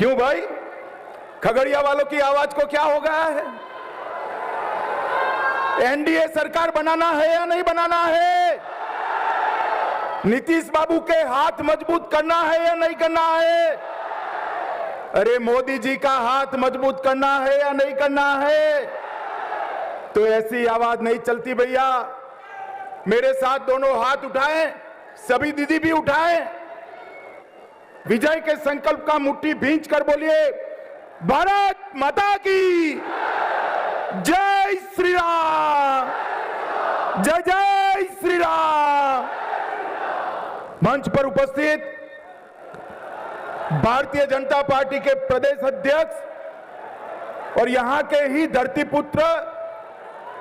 क्यों भाई, खगड़िया वालों की आवाज को क्या हो गया है? एनडीए सरकार बनाना है या नहीं बनाना है? नीतीश बाबू के हाथ मजबूत करना है या नहीं करना है? अरे मोदी जी का हाथ मजबूत करना है या नहीं करना है? तो ऐसी आवाज नहीं चलती भैया। मेरे साथ दोनों हाथ उठाएं, सभी दीदी भी उठाएं, विजय के संकल्प का मुट्ठी भींच कर बोलिए, भारत माता की जय श्री राम, जय जय श्री राम। मंच पर उपस्थित भारतीय जनता पार्टी के प्रदेश अध्यक्ष और यहां के ही धरती पुत्र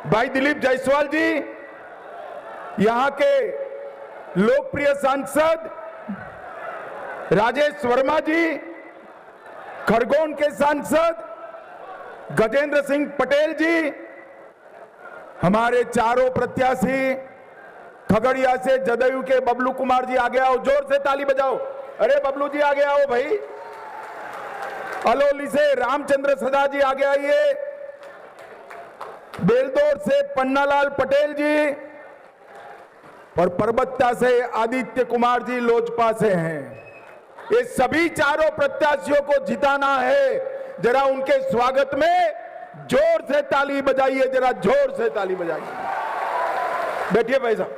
भाई दिलीप जायसवाल जी, यहां के लोकप्रिय सांसद राजेश वर्मा जी, खरगोन के सांसद गजेंद्र सिंह पटेल जी, हमारे चारों प्रत्याशी, खगड़िया से जदयू के बबलू कुमार जी आगे आओ, जोर से ताली बजाओ। अरे बबलू जी आगे आओ भाई। अलोली से रामचंद्र सदा जी आगे आइए। बेलदौर से पन्नालाल पटेल जी और परबत्ता से आदित्य कुमार जी लोजपा से हैं। ये सभी चारों प्रत्याशियों को जिताना है। जरा उनके स्वागत में जोर से ताली बजाइए, जरा जोर से ताली बजाइए। बैठिए भाई साहब।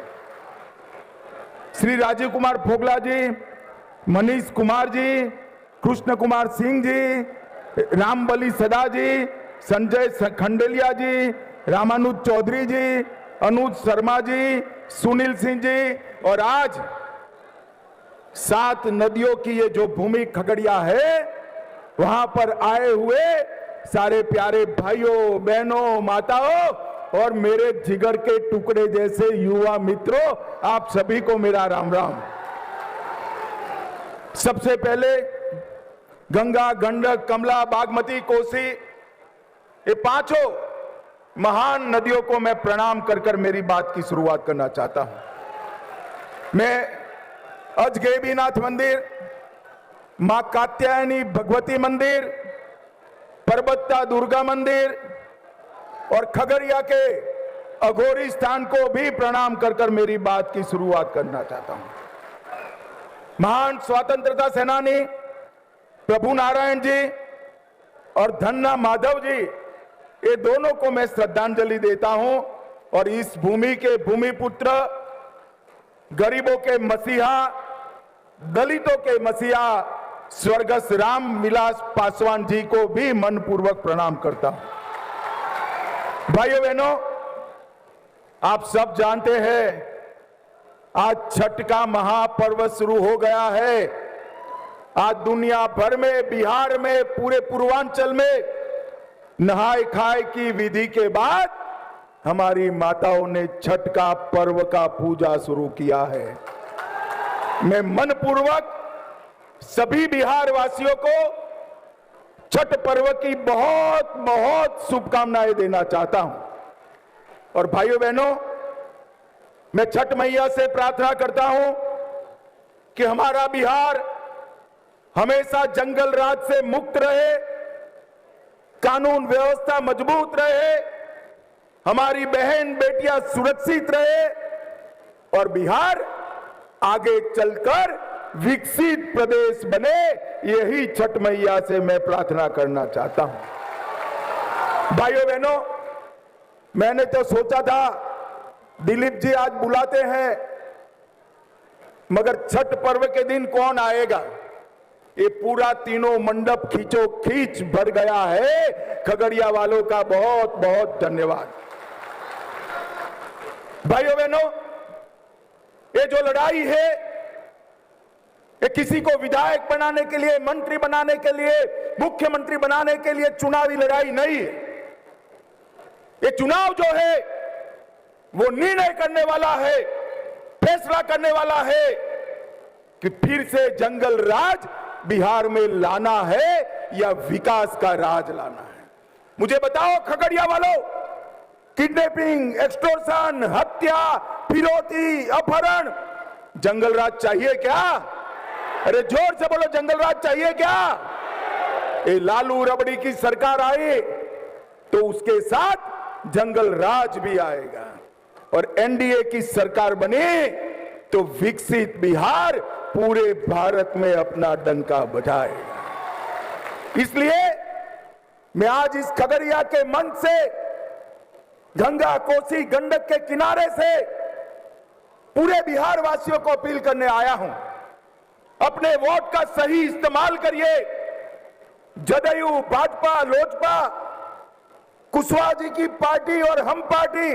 श्री राजीव कुमार फोगला जी, मनीष कुमार जी, कृष्ण कुमार सिंह जी, रामबली सदा जी, संजय खंडेलिया जी, रामानुज चौधरी जी, अनुज शर्मा जी, सुनील सिंह जी और आज 7 नदियों की ये जो भूमि खगड़िया है, वहां पर आए हुए सारे प्यारे भाइयों बहनों माताओं और मेरे जिगर के टुकड़े जैसे युवा मित्रों, आप सभी को मेरा राम राम। सबसे पहले गंगा, गंडक, कमला, बागमती, कोसी, ये 5 महान नदियों को मैं प्रणाम कर कर मेरी बात की शुरुआत करना चाहता हूं। मैं अजगैबीनाथ मंदिर, मां कात्यायनी भगवती मंदिर, परबत्ता दुर्गा मंदिर और खगड़िया के अघोरी स्थान को भी प्रणाम कर कर मेरी बात की शुरुआत करना चाहता हूं। महान स्वतंत्रता सेनानी प्रभु नारायण जी और धन्ना माधव जी, ये दोनों को मैं श्रद्धांजलि देता हूं और इस भूमि के भूमिपुत्र, गरीबों के मसीहा, दलितों के मसीहा स्वर्गस्थ राम विलास पासवान जी को भी मनपूर्वक प्रणाम करता हूं। भाइयों बहनों, आप सब जानते हैं आज छठ का महापर्व शुरू हो गया है। आज दुनिया भर में, बिहार में, पूरे पूर्वांचल में नहाय खाए की विधि के बाद हमारी माताओं ने छठ का पर्व का पूजा शुरू किया है। मैं मनपूर्वक सभी बिहार वासियों को छठ पर्व की बहुत बहुत शुभकामनाएं देना चाहता हूं। और भाइयों बहनों, मैं छठ मैया से प्रार्थना करता हूं कि हमारा बिहार हमेशा जंगल राज से मुक्त रहे, कानून व्यवस्था मजबूत रहे, हमारी बहन बेटियां सुरक्षित रहे और बिहार आगे चलकर विकसित प्रदेश बने। यही छठ मैया से मैं प्रार्थना करना चाहता हूं। भाइयों बहनों, मैंने तो सोचा था दिलीप जी आज बुलाते हैं, मगर छठ पर्व के दिन कौन आएगा? ये पूरा तीनों मंडप खींचो खींच भर गया है। खगड़िया वालों का बहुत बहुत धन्यवाद। भाइयों बहनों, ये जो लड़ाई है, ये किसी को विधायक बनाने के लिए, मंत्री बनाने के लिए, मुख्यमंत्री बनाने के लिए चुनावी लड़ाई नहीं है। ये चुनाव जो है वो निर्णय करने वाला है, फैसला करने वाला है कि फिर से जंगल राज बिहार में लाना है या विकास का राज लाना है। मुझे बताओ खगड़िया वालों, किडनैपिंग, एक्सटॉर्शन, हत्या, फिरौती, अपहरण, जंगल राज चाहिए क्या? अरे जोर से बोलो, जंगल राज चाहिए क्या? ये लालू रबड़ी की सरकार आई तो उसके साथ जंगल राज भी आएगा, और एनडीए की सरकार बने तो विकसित बिहार पूरे भारत में अपना डंका बजाएगा। इसलिए मैं आज इस खगड़िया के मंच से, गंगा कोसी गंडक के किनारे से पूरे बिहार वासियों को अपील करने आया हूं, अपने वोट का सही इस्तेमाल करिए। जदयू, भाजपा, लोजपा, कुशवाहा जी की पार्टी और हम पार्टी,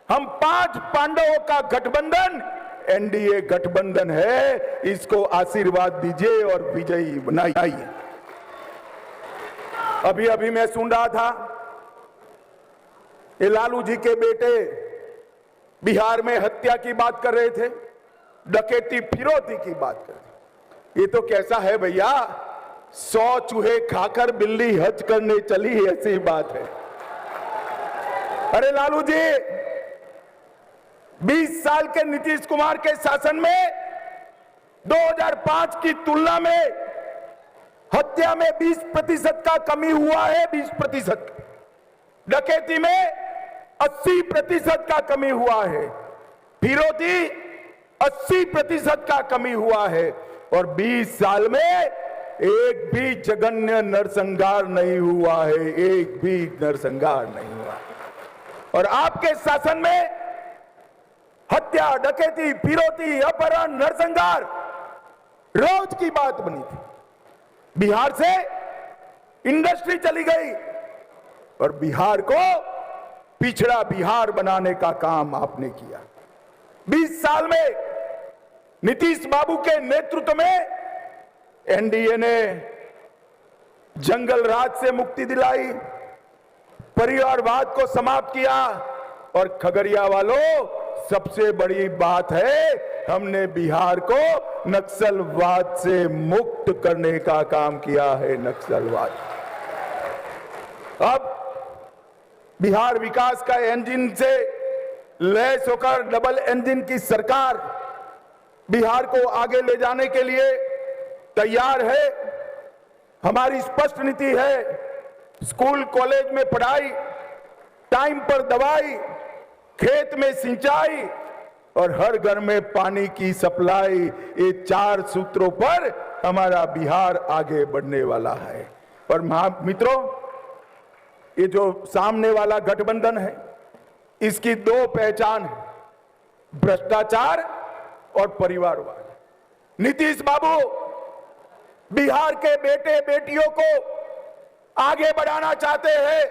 हम 5 पांडवों का गठबंधन एनडीए गठबंधन है। इसको आशीर्वाद दीजिए और विजयी बनाइए। अभी अभी मैं सुन रहा था, ये लालू जी के बेटे बिहार में हत्या की बात कर रहे थे, डकैती फिरौती की बात कर रहे। ये तो कैसा है भैया, 100 चूहे खाकर बिल्ली हज करने चली, ऐसी बात है। अरे लालू जी, 20 साल के नीतीश कुमार के शासन में 2005 की तुलना में हत्या में 20% का कमी हुआ है, 20%। डकैती में 80% का कमी हुआ है, फिरौती 80% का कमी हुआ है, और 20 साल में एक भी जघन्य नरसंहार नहीं हुआ है, एक भी नरसंहार नहीं हुआ। और आपके शासन में हत्या, डकैती, फिरौती, अपहरण, नरसंहार रोज की बात बनी थी। बिहार से इंडस्ट्री चली गई और बिहार को पिछड़ा बिहार बनाने का काम आपने किया। 20 साल में नीतीश बाबू के नेतृत्व में एनडीए ने जंगल राज से मुक्ति दिलाई, परिवारवाद को समाप्त किया, और खगड़िया वालों, सबसे बड़ी बात है, हमने बिहार को नक्सलवाद से मुक्त करने का काम किया है। नक्सलवाद अब बिहार विकास का इंजन से लैस होकर डबल इंजन की सरकार बिहार को आगे ले जाने के लिए तैयार है। हमारी स्पष्ट नीति है, स्कूल कॉलेज में पढ़ाई, टाइम पर दवाई, खेत में सिंचाई और हर घर में पानी की सप्लाई, ये 4 सूत्रों पर हमारा बिहार आगे बढ़ने वाला है। और मित्रों, ये जो सामने वाला गठबंधन है, इसकी 2 पहचान है, भ्रष्टाचार और परिवारवाद। नीतीश बाबू बिहार के बेटे बेटियों को आगे बढ़ाना चाहते हैं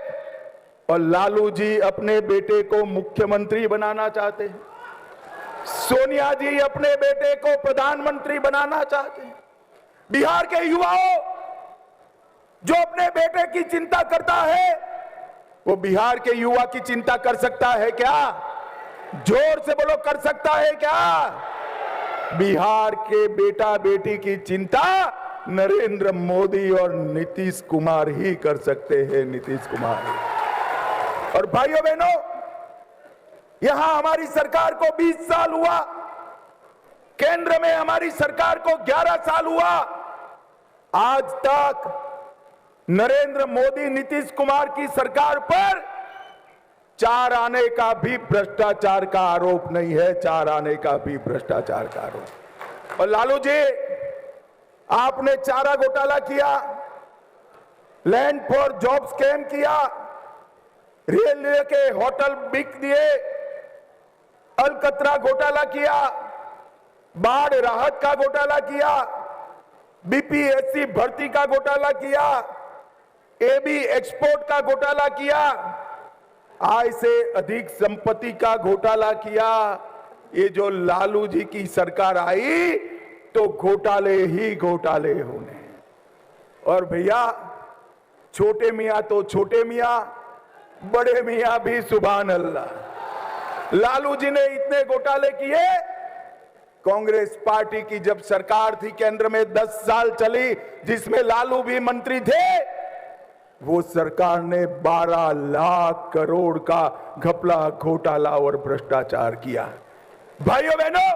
और लालू जी अपने बेटे को मुख्यमंत्री बनाना चाहते हैं। सोनिया जी अपने बेटे को प्रधानमंत्री बनाना चाहते हैं। बिहार के युवाओं, जो अपने बेटे की चिंता करता है, वो बिहार के युवा की चिंता कर सकता है क्या? जोर से बोलो, कर सकता है क्या? बिहार के बेटा बेटी की चिंता नरेंद्र मोदी और नीतीश कुमार ही कर सकते हैं, नीतीश कुमार। और भाइयों बहनों, यहां हमारी सरकार को 20 साल हुआ, केंद्र में हमारी सरकार को 11 साल हुआ। आज तक नरेंद्र मोदी नीतीश कुमार की सरकार पर 4 आने का भी भ्रष्टाचार का आरोप नहीं है, 4 आने का भी भ्रष्टाचार का आरोप। और लालू जी, आपने चारा घोटाला किया, लैंड फॉर जॉब स्कैम किया, रेलवे के होटल बिक दिए, अलकतरा घोटाला किया, बाढ़ राहत का घोटाला किया, बीपीएससी भर्ती का घोटाला किया, एबी एक्सपोर्ट का घोटाला किया, आय से अधिक संपत्ति का घोटाला किया। ये जो लालू जी की सरकार आई तो घोटाले ही घोटाले होने। और भैया, छोटे मियां तो छोटे मियां, बड़े मियां भी सुभान अल्लाह। लालू जी ने इतने घोटाले किए, कांग्रेस पार्टी की जब सरकार थी केंद्र में 10 साल चली, जिसमें लालू भी मंत्री थे, वो सरकार ने 12 लाख करोड़ का घपला, घोटाला और भ्रष्टाचार किया। भाइयों बहनों,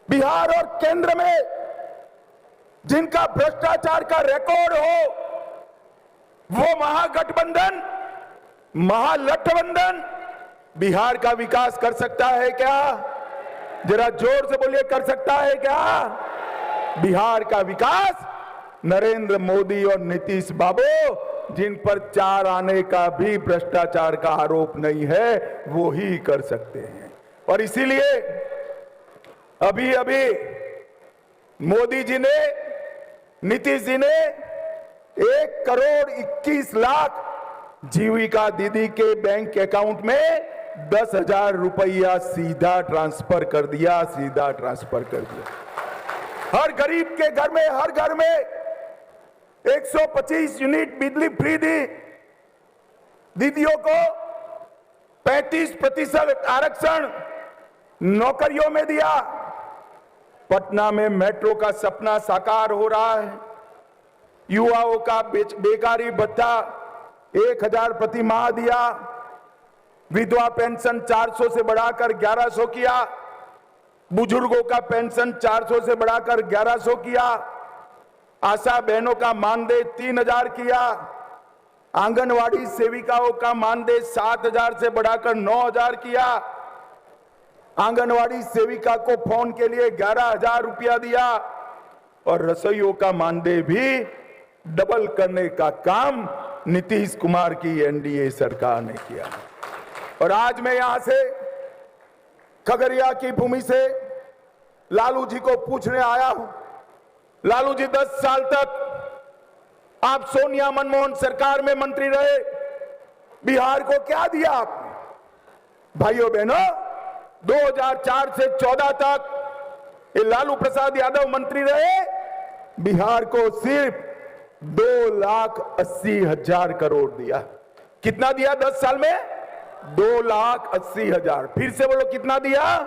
बिहार और केंद्र में जिनका भ्रष्टाचार का रिकॉर्ड हो, वो महागठबंधन, महागठबंधन बिहार का विकास कर सकता है क्या? जरा जोर से बोलिए, कर सकता है क्या? बिहार का विकास नरेंद्र मोदी और नीतीश बाबू, जिन पर 4 आने का भी भ्रष्टाचार का आरोप नहीं है, वो ही कर सकते हैं। और इसीलिए अभी अभी मोदी जी ने, नीतीश जी ने 1,21,00,000 जीविका दीदी के बैंक अकाउंट में 10,000 रुपया सीधा ट्रांसफर कर दिया, सीधा ट्रांसफर कर दिया। हर गरीब के घर में, हर घर में 125 यूनिट बिजली फ्री दी। दीदियों को 35% आरक्षण नौकरियों में दिया। पटना में मेट्रो का सपना साकार हो रहा है। युवाओं का बेकारी भत्ता 1,000 प्रति माह दिया। विधवा पेंशन 400 से बढ़ाकर 1,100 किया। बुजुर्गों का पेंशन 400 से बढ़ाकर 1,100 किया। आशा बहनों का मानदेय 3,000 किया। आंगनवाड़ी सेविकाओं का मानदेय 7,000 से बढ़ाकर 9,000 किया। आंगनवाड़ी सेविका को फोन के लिए 11,000 रुपया दिया। और रसोइयों का मानदेय भी डबल करने का काम नीतीश कुमार की एनडीए सरकार ने किया। और आज मैं यहां से खगड़िया की भूमि से लालू जी को पूछने आया हूं। लालू जी, 10 साल तक आप सोनिया मनमोहन सरकार में मंत्री रहे, बिहार को क्या दिया आपने? भाइयों बहनों, 2004 से 14 तक ये लालू प्रसाद यादव मंत्री रहे, बिहार को सिर्फ 2,80,000 करोड़ दिया। कितना दिया 10 साल में? 2,80,000। फिर से बोलो, कितना दिया?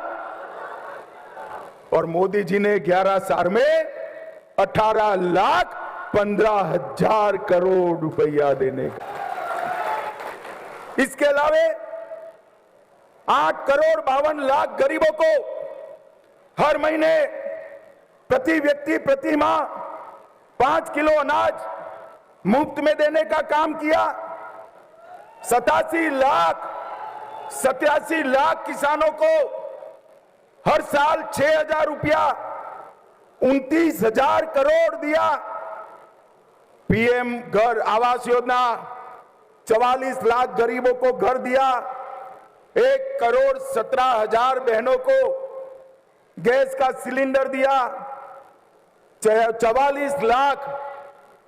और मोदी जी ने 11 साल में 18,15,000 करोड़ रुपया देने का। इसके अलावे 8,52,00,000 गरीबों को हर महीने प्रति व्यक्ति प्रति माह 5 किलो अनाज मुफ्त में देने का काम किया। 87 लाख किसानों को हर साल 6,000 रुपया 29,000 करोड़ दिया। पीएम घर आवास योजना 44 लाख गरीबों को घर दिया। 1,17,000 बहनों को गैस का सिलेंडर दिया। 44 लाख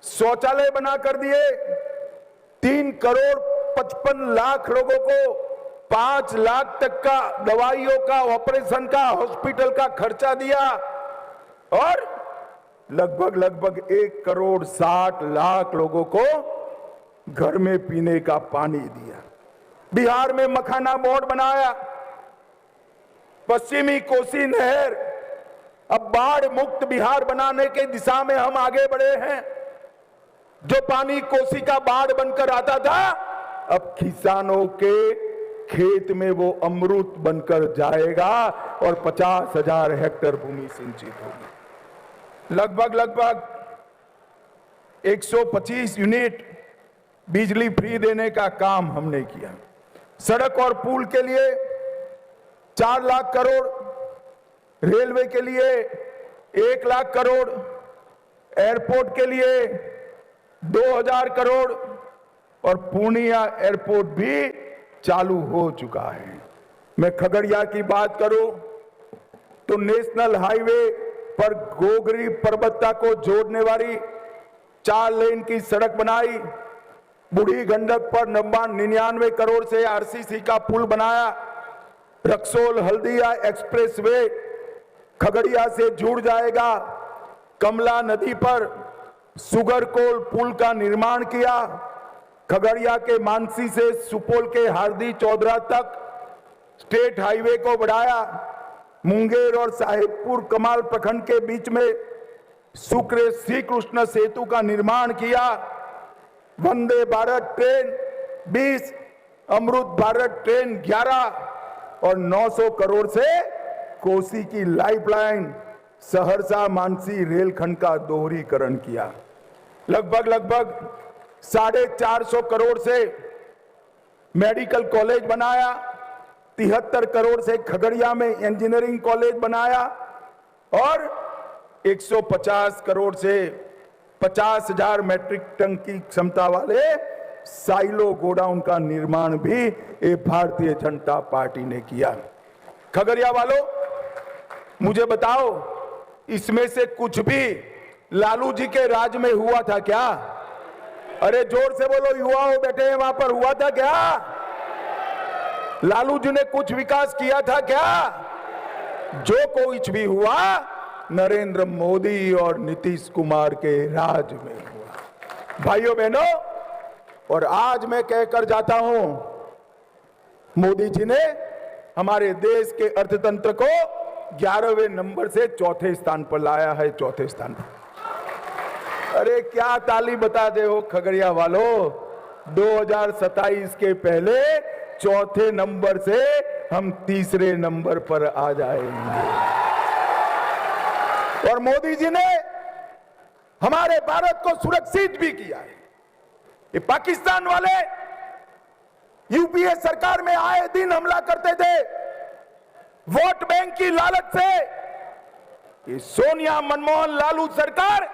शौचालय बनाकर दिए। 3,55,00,000 लोगों को 5 लाख तक का दवाइयों का, ऑपरेशन का, हॉस्पिटल का खर्चा दिया। और लगभग 1,60,00,000 लोगों को घर में पीने का पानी दिया। बिहार में मखाना बोर्ड बनाया। पश्चिमी कोसी नहर, अब बाढ़ मुक्त बिहार बनाने के दिशा में हम आगे बढ़े हैं। जो पानी कोसी का बाढ़ बनकर आता था, अब किसानों के खेत में वो अमृत बनकर जाएगा और 50,000 हेक्टेयर भूमि सिंचित होगी। लगभग 125 यूनिट बिजली फ्री देने का काम हमने किया। सड़क और पुल के लिए 4 लाख करोड़, रेलवे के लिए 1 लाख करोड़, एयरपोर्ट के लिए 2,000 करोड़ और पूर्णिया एयरपोर्ट भी चालू हो चुका है। मैं खगड़िया की बात करूं तो नेशनल हाईवे पर गोगरी पर्वता को जोड़ने वाली 4 लेन की सड़क बनाई। बूढ़ी गंडक पर 99 करोड़ से आरसीसी का पुल बनाया। रक्सौल हल्दिया एक्सप्रेसवे खगड़िया से जुड़ जाएगा। कमला नदी पर सुगर कोल पुल का निर्माण किया। खगड़िया के मानसी से सुपौल के हार्दी चौधरा तक स्टेट हाईवे को बढ़ाया। मुंगेर और साहेबपुर कमाल प्रखंड के बीच में शुक्र श्री कृष्ण सेतु का निर्माण किया। वंदे भारत ट्रेन 20, अमृत भारत ट्रेन 11 और 900 करोड़ से कोसी की लाइफलाइन सहरसा मानसी रेलखंड का दोहरीकरण किया। लगभग 450 करोड़ से मेडिकल कॉलेज बनाया, 73 करोड़ से खगड़िया में इंजीनियरिंग कॉलेज बनाया और 150 करोड़ से 50,000 मैट्रिक टन की क्षमता वाले साइलो गोडाउन का निर्माण भी ये भारतीय जनता पार्टी ने किया। खगड़िया वालों, मुझे बताओ, इसमें से कुछ भी लालू जी के राज में हुआ था क्या? अरे जोर से बोलो, युवाओं बैठे हैं वहां पर, हुआ था क्या? लालू जी ने कुछ विकास किया था क्या? जो कुछ भी हुआ नरेंद्र मोदी और नीतीश कुमार के राज में हुआ। भाइयों बहनों, और आज मैं कहकर जाता हूं, मोदी जी ने हमारे देश के अर्थतंत्र को 11वें नंबर से चौथे स्थान पर लाया है, चौथे स्थान पर। अरे क्या ताली बता दे हो खगड़िया वालों, 2027 के पहले चौथे नंबर से हम तीसरे नंबर पर आ जाएंगे। और मोदी जी ने हमारे भारत को सुरक्षित भी किया है। ये पाकिस्तान वाले यूपीए सरकार में आए दिन हमला करते थे, वोट बैंक की लालच से ये सोनिया, मनमोहन, लालू सरकार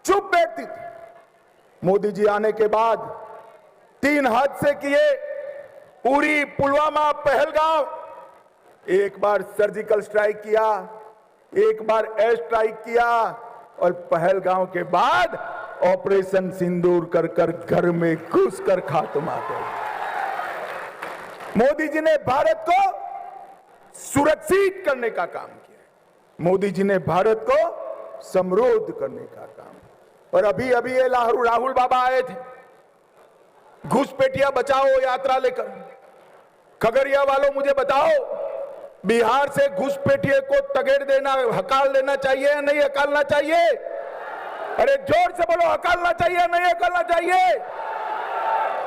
चुप बैठती थी। मोदी जी आने के बाद 3 हादसे किए, उरी, पुलवामा, पहलगांव। एक बार सर्जिकल स्ट्राइक किया, एक बार एयर स्ट्राइक किया और पहलगांव के बाद ऑपरेशन सिंदूर कर घर में घुसकर खात्मा कर। मोदी जी ने भारत को सुरक्षित करने का काम किया, मोदी जी ने भारत को समृद्ध करने का काम। और अभी ये राहुल बाबा आए थे घुसपैठिया बचाओ यात्रा लेकर। खगड़िया वालों, मुझे बताओ, बिहार से घुसपैठिए को तगेड़ देना, हकाल देना चाहिए या नहीं हकालना चाहिए? अरे जोर से बोलो, हकालना चाहिए या नहीं हकालना चाहिए?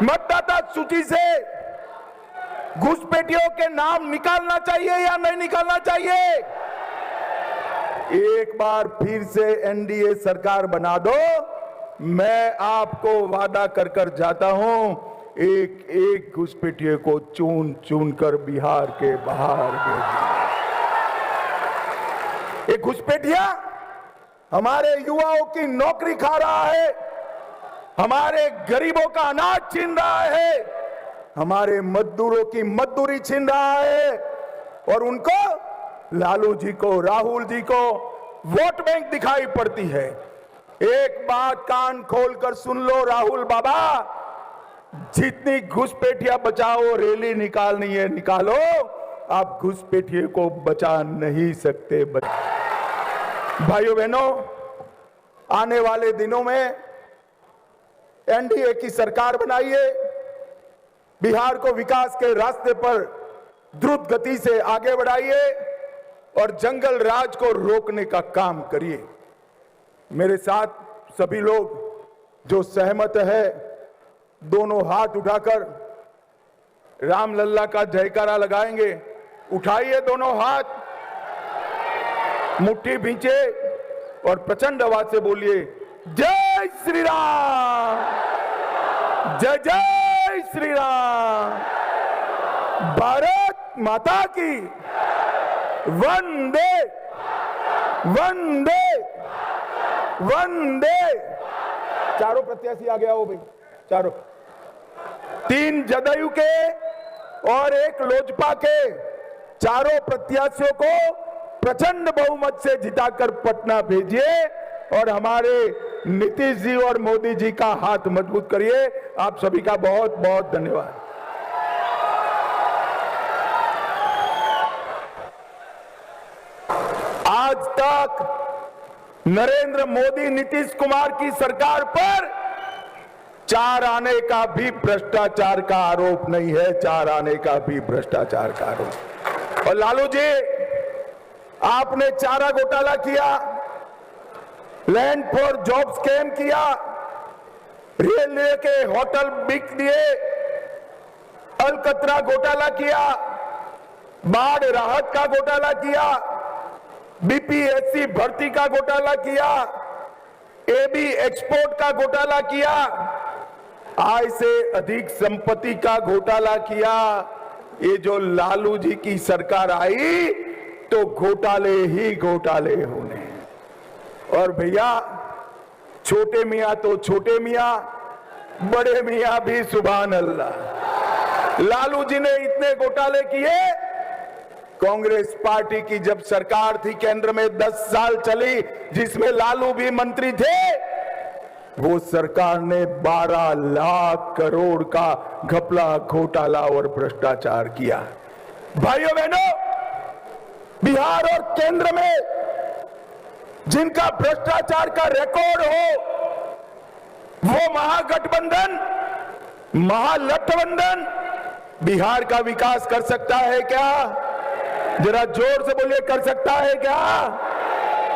मतदाता सूची से घुसपैठियों के नाम निकालना चाहिए या नहीं निकालना चाहिए? एक बार फिर से एनडीए सरकार बना दो, मैं आपको वादा कर जाता हूं, एक एक घुसपैठिए को चुन चुन कर बिहार के बाहर भेज। एक घुसपैठिया हमारे युवाओं की नौकरी खा रहा है, हमारे गरीबों का अनाज छीन रहा है, हमारे मजदूरों की मजदूरी छीन रहा है और उनको, लालू जी को, राहुल जी को वोट बैंक दिखाई पड़ती है। एक बात कान खोलकर सुन लो राहुल बाबा, जितनी घुसपैठिया बचाओ रैली निकालनी है निकालो, आप घुसपैठिए को बचा नहीं सकते। भाइयों बहनों, आने वाले दिनों में एनडीए की सरकार बनाइए, बिहार को विकास के रास्ते पर द्रुत गति से आगे बढ़ाइए और जंगल राज को रोकने का काम करिए। मेरे साथ सभी लोग जो सहमत है, दोनों हाथ उठाकर राम लल्ला का जयकारा लगाएंगे। उठाइए दोनों हाथ, मुट्ठी भींचे और प्रचंड आवाज से बोलिए, जय श्री राम, जय जय श्री राम, भारत माता की, वंदे वंदे वंदे। चारों प्रत्याशी आ गया हो भाई, चारों, 3 जदयू के और 1 लोजपा के, चारों प्रत्याशियों को प्रचंड बहुमत से जिताकर पटना भेजिए और हमारे नीतीश जी और मोदी जी का हाथ मजबूत करिए। आप सभी का बहुत बहुत धन्यवाद। आज तक नरेंद्र मोदी नीतीश कुमार की सरकार पर 4 आने का भी भ्रष्टाचार का आरोप नहीं है, 4 आने का भी भ्रष्टाचार का आरोप। और लालू जी, आपने चारा घोटाला किया, लैंड फॉर जॉब स्कैम किया, रेलवे के होटल बिक दिए, अलकतरा घोटाला किया, बाढ़ राहत का घोटाला किया, बीपीएससी भर्ती का घोटाला किया, एबी एक्सपोर्ट का घोटाला किया, आय से अधिक संपत्ति का घोटाला किया। ये जो लालू जी की सरकार आई तो घोटाले ही घोटाले होने। और भैया छोटे मियां तो छोटे मियां, बड़े मियां भी सुभान अल्लाह। लालू जी ने इतने घोटाले किए, कांग्रेस पार्टी की जब सरकार थी केंद्र में 10 साल चली, जिसमें लालू भी मंत्री थे, वो सरकार ने 12 लाख करोड़ का घपला, घोटाला और भ्रष्टाचार किया। भाइयों बहनों, बिहार और केंद्र में जिनका भ्रष्टाचार का रिकॉर्ड हो, वो महागठबंधन, महागठबंधन बिहार का विकास कर सकता है क्या? जरा जोर से बोलिए, कर सकता है क्या?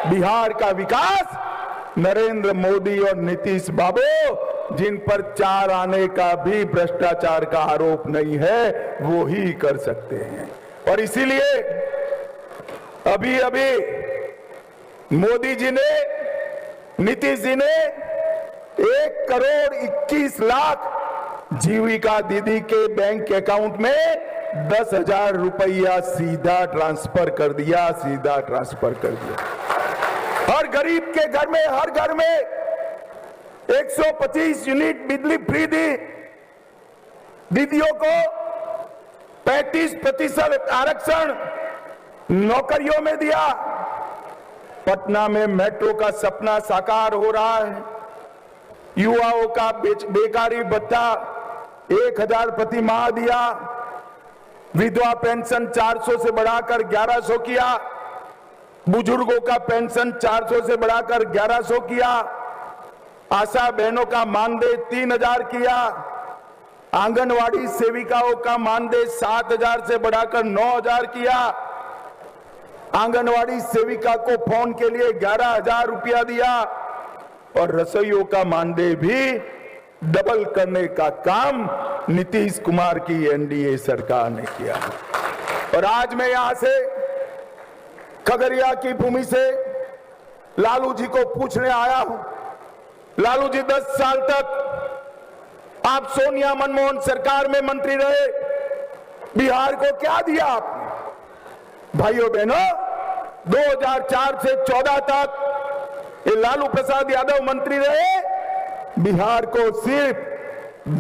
बिहार का विकास नरेंद्र मोदी और नीतीश बाबू, जिन पर 4 आने का भी भ्रष्टाचार का आरोप नहीं है, वो ही कर सकते हैं। और इसीलिए अभी अभी मोदी जी ने, नीतीश जी ने 1 करोड़ 21 लाख जीविका दीदी के बैंक अकाउंट में 10,000 रुपया सीधा ट्रांसफर कर दिया, सीधा ट्रांसफर कर दिया। हर गरीब के घर में, हर घर में 125 यूनिट बिजली फ्री दी। दीदियों को 35% आरक्षण नौकरियों में दिया। पटना में मेट्रो का सपना साकार हो रहा है। युवाओं का बेकारी भत्ता 1,000 प्रति माह दिया। विधवा पेंशन 400 से बढ़ाकर 1100 किया। बुजुर्गों का पेंशन 400 से बढ़ाकर 1100 किया। आशा बहनों का मानदेय 3000 किया। आंगनवाड़ी सेविकाओं का मानदेय 7000 से बढ़ाकर 9000 किया। आंगनवाड़ी सेविका को फोन के लिए 11,000 रुपया दिया। और रसोइयों का मानदेय भी डबल करने का काम नीतीश कुमार की एनडीए सरकार ने किया। और आज मैं यहां से खगड़िया की भूमि से लालू जी को पूछने आया हूं। लालू जी, 10 साल तक आप सोनिया मनमोहन सरकार में मंत्री रहे, बिहार को क्या दिया आपने? भाइयों बहनों, 2004 से 14 तक ये लालू प्रसाद यादव मंत्री रहे, बिहार को सिर्फ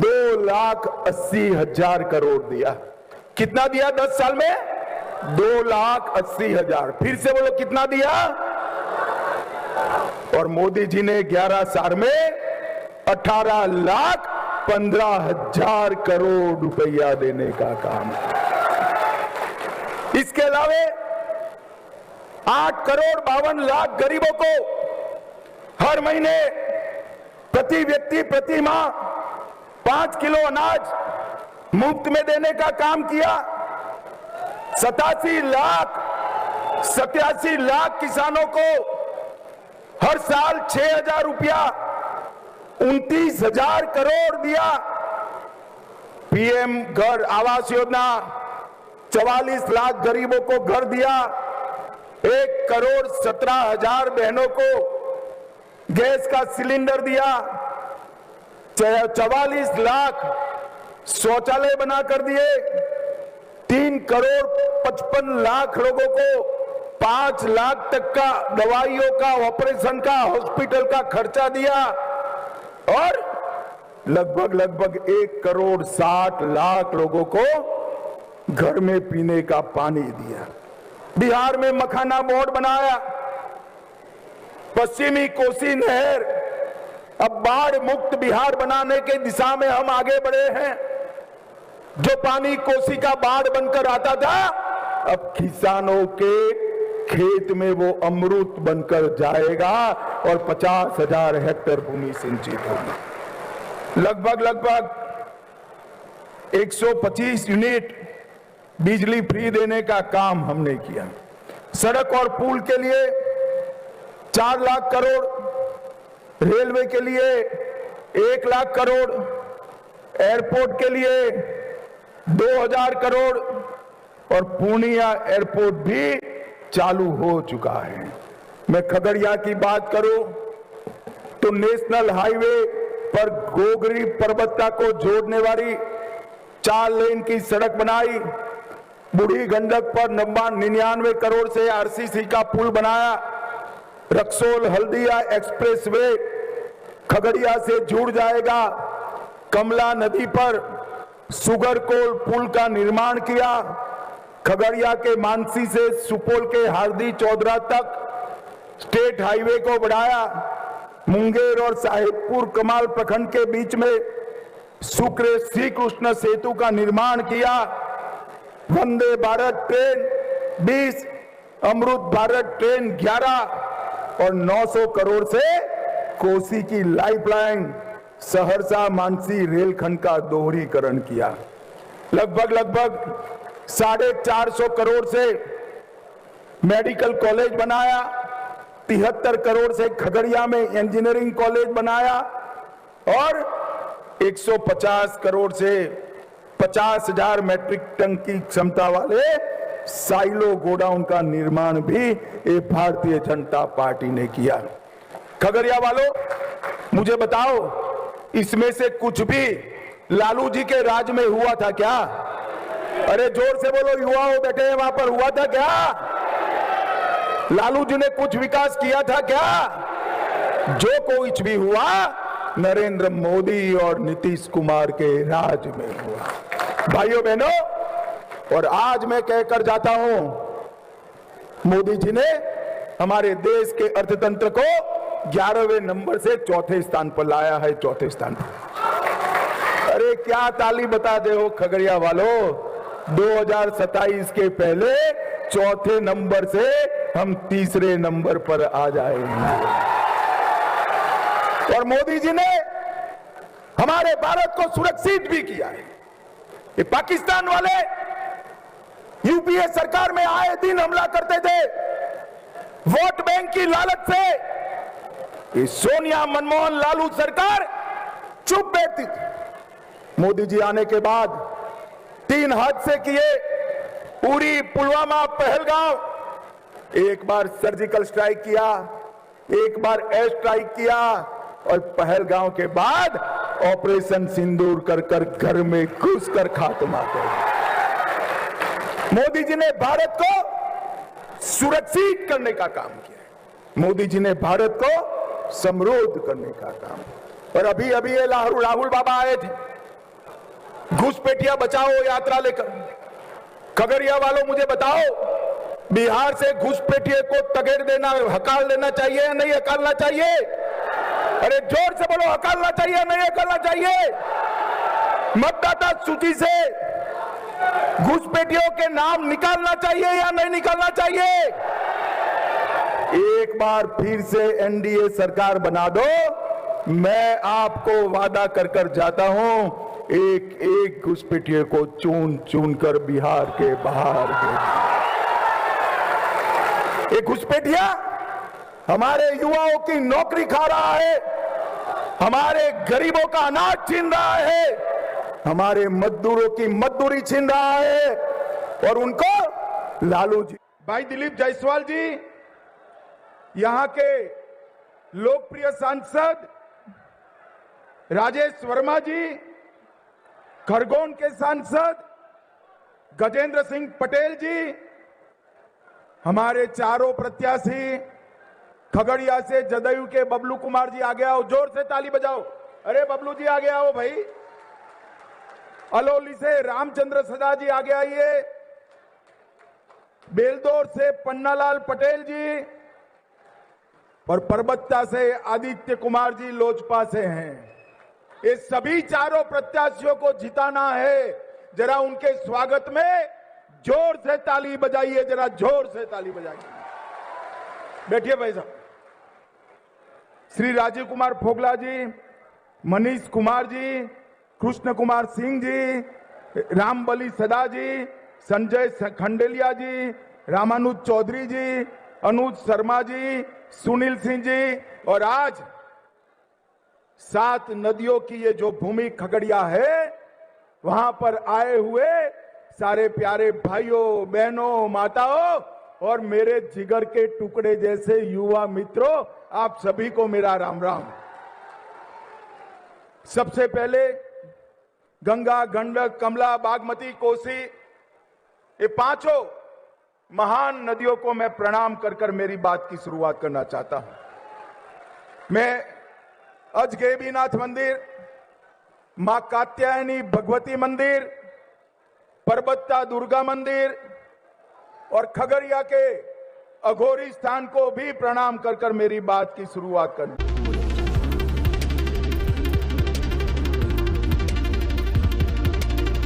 2,80,000 करोड़ दिया। कितना दिया 10 साल में? 2,80,000। फिर से बोलो, कितना दिया? और मोदी जी ने 11 साल में 18,15,000 करोड़ रुपया देने का काम। इसके अलावा 8 करोड़ 52 लाख गरीबों को हर महीने प्रति व्यक्ति प्रति माह 5 किलो अनाज मुफ्त में देने का काम किया। 87 लाख किसानों को हर साल 6,000 रुपया 29,000 करोड़ दिया। पीएम घर आवास योजना 44 लाख गरीबों को घर दिया। 1 करोड़ 17,000 बहनों को गैस का सिलेंडर दिया। 44 लाख शौचालय बना कर दिए। 3 करोड़ 55 लाख लोगों को 5 लाख तक का दवाइयों का, ऑपरेशन का, हॉस्पिटल का खर्चा दिया। और लगभग 1 करोड़ 60 लाख लोगों को घर में पीने का पानी दिया। बिहार में मखाना बोर्ड बनाया। पश्चिमी कोसी नहर, अब बाढ़ मुक्त बिहार बनाने के दिशा में हम आगे बढ़े हैं। जो पानी कोसी का बाढ़ बनकर आता था, अब किसानों के खेत में वो अमृत बनकर जाएगा और 50,000 हेक्टेयर भूमि सिंचित होगी। लगभग 125 यूनिट बिजली फ्री देने का काम हमने किया। सड़क और पुल के लिए 4 लाख करोड़, रेलवे के लिए 1 लाख करोड़, एयरपोर्ट के लिए 2,000 करोड़ और पूर्णिया एयरपोर्ट भी चालू हो चुका है। मैं खगड़िया की बात करूं तो नेशनल हाईवे पर गोगरी पर्वता को जोड़ने वाली 4 लेन की सड़क बनाई। बूढ़ी गंडक पर 99 करोड़ से आरसीसी का पुल बनाया। रक्सौल हल्दिया एक्सप्रेसवे खगड़िया से जुड़ जाएगा। कमला नदी पर सुगर कोल पुल का निर्माण किया। खगड़िया के मानसी से सुपौल के हार्दी चौधरा तक स्टेट हाईवे को बढ़ाया। मुंगेर और साहिबपुर कमाल प्रखंड के बीच में शुक्र श्री कृष्ण सेतु का निर्माण किया। वंदे भारत ट्रेन 20, अमृत भारत ट्रेन 11 और 900 करोड़ से कोसी की लाइफलाइन सहरसा मानसी रेलखंड का दोहरीकरण किया। लगभग 450 करोड़ से मेडिकल कॉलेज बनाया। 73 करोड़ से खगड़िया में इंजीनियरिंग कॉलेज बनाया और 150 करोड़ से 50,000 मैट्रिक टन की क्षमता वाले साइलो गोडाउन का निर्माण भी ये भारतीय जनता पार्टी ने किया। खगड़िया वालों, मुझे बताओ, इसमें से कुछ भी लालू जी के राज में हुआ था क्या? अरे जोर से बोलो, युवाओं बैठे हैं वहां पर, हुआ था क्या? लालू जी ने कुछ विकास किया था क्या? जो कुछ भी हुआ नरेंद्र मोदी और नीतीश कुमार के राज में हुआ। भाइयों बहनों, और आज मैं कहकर जाता हूं, मोदी जी ने हमारे देश के अर्थतंत्र को 11वें नंबर से 4थे स्थान पर लाया है, 4थे स्थान पर। अरे क्या ताली बता दे हो खगड़िया वालों, 2027 के पहले 4थे नंबर से हम 3रे नंबर पर आ जाएंगे। और मोदी जी ने हमारे भारत को सुरक्षित भी किया है। ये पाकिस्तान वाले यूपीए सरकार में आए दिन हमला करते थे वोट बैंक की लालच से। ये सोनिया, मनमोहन, लालू सरकार चुप बैठती थी। मोदी जी आने के बाद 3 हादसे किए, उरी, पुलवामा, पहलगांव। एक बार सर्जिकल स्ट्राइक किया, एक बार एयर स्ट्राइक किया और पहलगांव के बाद ऑपरेशन सिंदूर कर घर में घुसकर खात्मा कर। मोदी जी ने भारत को सुरक्षित करने का काम किया। मोदी जी ने भारत को समृद्ध करने का काम। और अभी ये राहुल बाबा आए थे घुसपैठिया बचाओ यात्रा लेकर। खगड़िया वालों, मुझे बताओ, बिहार से घुसपैठिए को तगेड़ देना, हकाल देना चाहिए या नहीं हकालना चाहिए? अरे जोर से बोलो, हकालना चाहिए या नहीं हकालना चाहिए? मतदाता सूची से घुसपैठियों के नाम निकालना चाहिए या नहीं निकालना चाहिए? एक बार फिर से एनडीए सरकार बना दो, मैं आपको वादा कर जाता हूं, एक एक घुसपैठिए को चुन चुन कर बिहार के बाहर एक घुसपैठिया हमारे युवाओं की नौकरी खा रहा है, हमारे गरीबों का अनाज छीन रहा है, हमारे मजदूरों की मजदूरी छीन रहा है। और उनको लालू जी, भाई दिलीप जायसवाल जी, यहां के लोकप्रिय सांसद राजेश वर्मा जी, खरगोन के सांसद गजेंद्र सिंह पटेल जी, हमारे चारों प्रत्याशी, खगड़िया से जदयू के बबलू कुमार जी आगे आओ, जोर से ताली बजाओ। अरे बबलू जी आगे आओ भाई। अलौली से रामचंद्र सदा जी आगे आइए। बेलदौर से पन्नालाल पटेल जी और परबत्ता से आदित्य कुमार जी लोजपा से हैं। ये सभी चारों प्रत्याशियों को जिताना है। जरा उनके स्वागत में जोर से ताली बजाइए, जरा जोर से ताली बजाइए। बैठिए भाई साहब। श्री राजीव कुमार फोगला जी, मनीष कुमार जी, कृष्ण कुमार सिंह जी, रामबली सदा जी, संजय खंडेलिया जी, रामानुज चौधरी जी, अनुज शर्मा जी, सुनील सिंह जी, और आज 7 नदियों की ये जो भूमि खगड़िया है, वहां पर आए हुए सारे प्यारे भाइयों, बहनों, माताओं, और मेरे जिगर के टुकड़े जैसे युवा मित्रों, आप सभी को मेरा राम राम। सबसे पहले गंगा, गंडक, कमला, बागमती, कोसी, ये पांचों महान नदियों को मैं प्रणाम कर कर मेरी बात की शुरुआत करना चाहता हूं। मैं अजगैबीनाथ मंदिर, मां कात्यायनी भगवती मंदिर, परबत्ता दुर्गा मंदिर और खगड़िया के अघोरी स्थान को भी प्रणाम कर कर मेरी बात की शुरुआत करनी।